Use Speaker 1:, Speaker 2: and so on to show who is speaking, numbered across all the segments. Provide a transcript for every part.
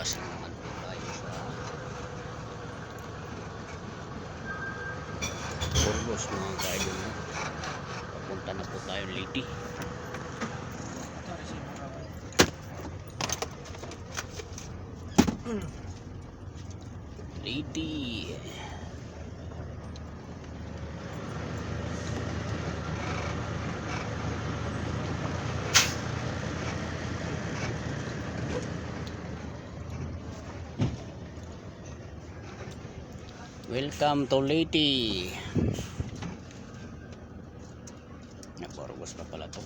Speaker 1: labas na naman po tayo sa Burgos mga ka-idol. Papunta na po tayo Leyte. Leyte. Welcome to Leyte. Burgos na pala to.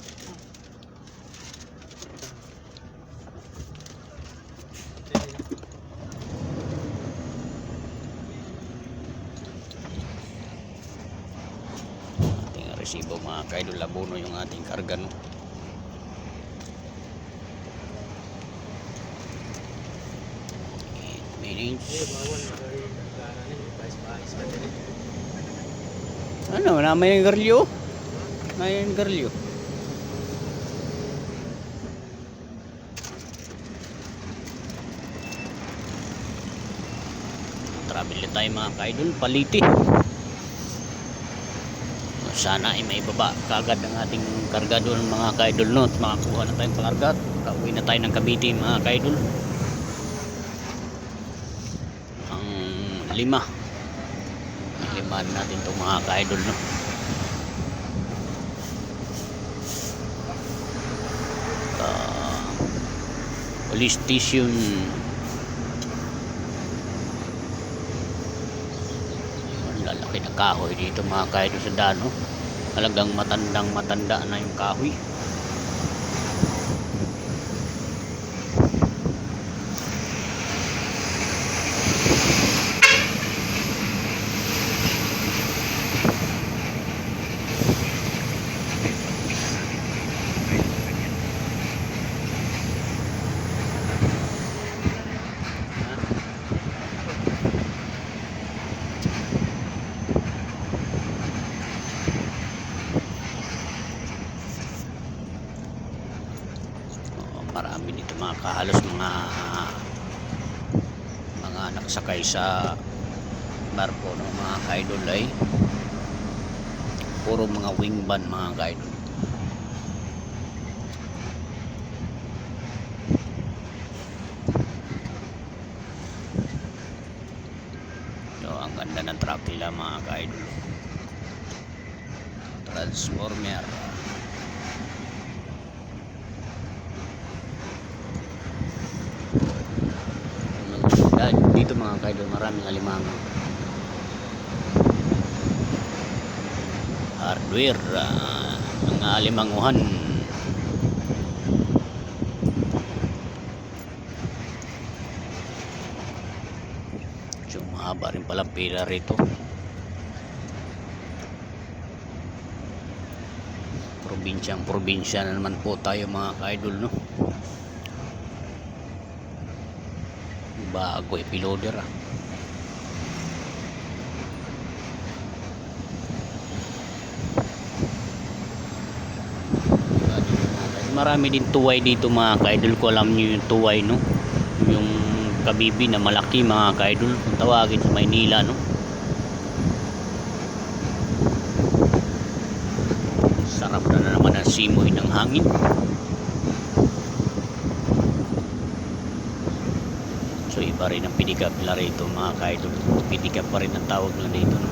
Speaker 1: Ating resibo mga ka-idol, labuno yung ating karga, no? Ano, namay yung garlyo? Namay yung garlyo. Travel tayo mga ka-idol, Leyte. Sana ay may baba kagad ang ating karga doon mga ka-idol, no? At makakuha na tayong pakarga. Kauwi na tayo ng Cavite mga ka-idol. Ang lima natin itong mga ka-idol, no? Police station. Ang lalaki na kahoy dito mga ka-idol sa daan, no? Talagang matanda na yung kahoy. Marami dito mga kahalos mga nakasakay sa barko, no, mga ka-idol, ay puro mga wingman mga ka-idol. So, ang ganda ng truck nila mga ka-idol. Transformer. Dito mga ka-idol, maraming alimango. Hardware, mga alimanguhan. So, mahaba rin palang pila rito. Probinsya na naman po tayo mga ka-idol, no? Bago epiloader, marami din tuway dito mga ka-idol. Ko alam nyo yung tuway, no? Yung kabibi na malaki mga ka-idol, tawagin sa Maynila, no? Sarap na naman ang simoy ng hangin. So iba rin ang pinikap nila rito mga ka-idol. Pinikap pa rin ang tawag nila dito, no?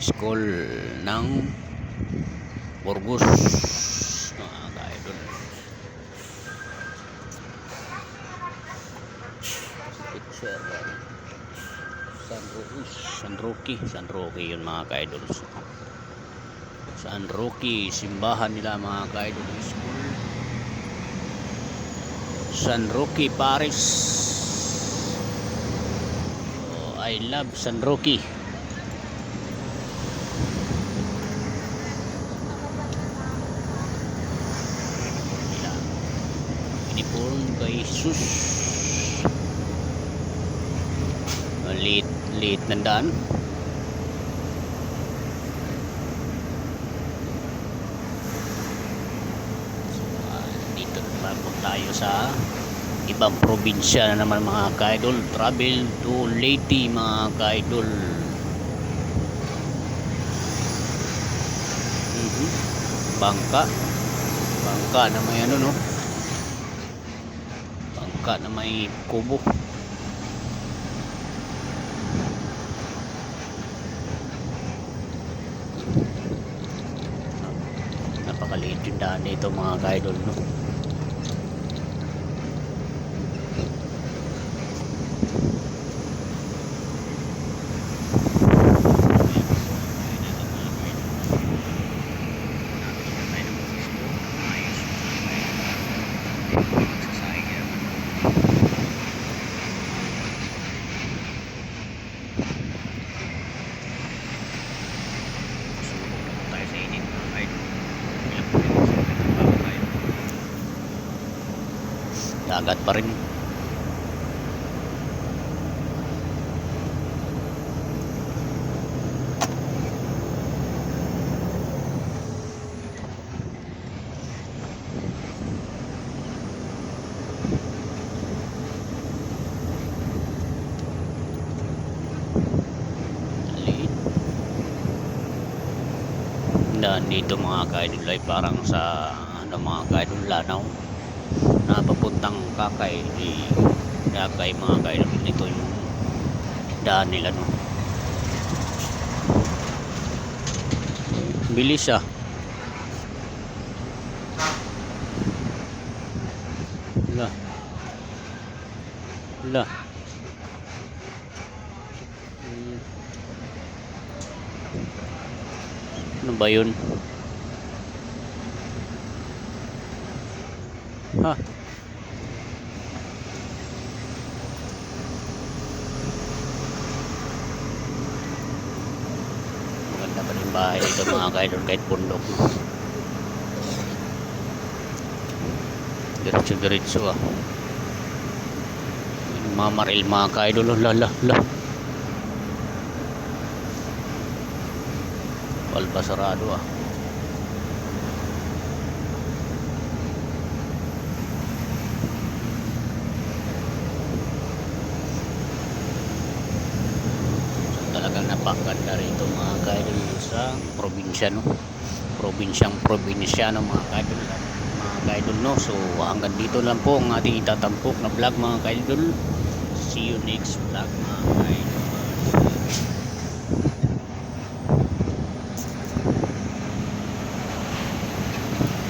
Speaker 1: School ng Burgos mga ka-idol. Picture San Roque yun mga ka-idol. San Roque, simbahan nila mga ka-idol. School San Roque Paris. Oh, I love San Roque. Uniform kay Jesus. liit ng daan. Dito naman po tayo sa ibang probinsya na naman mga ka-idol. Travel to Leyte mga ka-idol. Bangka na may ano, no, bangka na may kubo. Napakaliit yung daan dito mga ka-idol, no. Dagat pa rin. Daan dito mga ka-idol ay parang sa ano mga ka-idol, Lanao na papuntang Kakay. Kakay mga ka-idol, nito yung daan nila, no. Bilis ah. Wala. Ano ba yun? Ha? Maganda pa rin bahay dito mga ka-idol kahit bundok, no? Diretso ah. Mamaril mga ka-idol. Lala. Palba sarado ah. Talagang napakaganda rito mga ka-idol sa probinsya, no. Probinsyano mga ka-idol, no. So hanggang dito lang po ang ating itatampok na vlog mga ka-idol. See you next vlog mga ka-idol.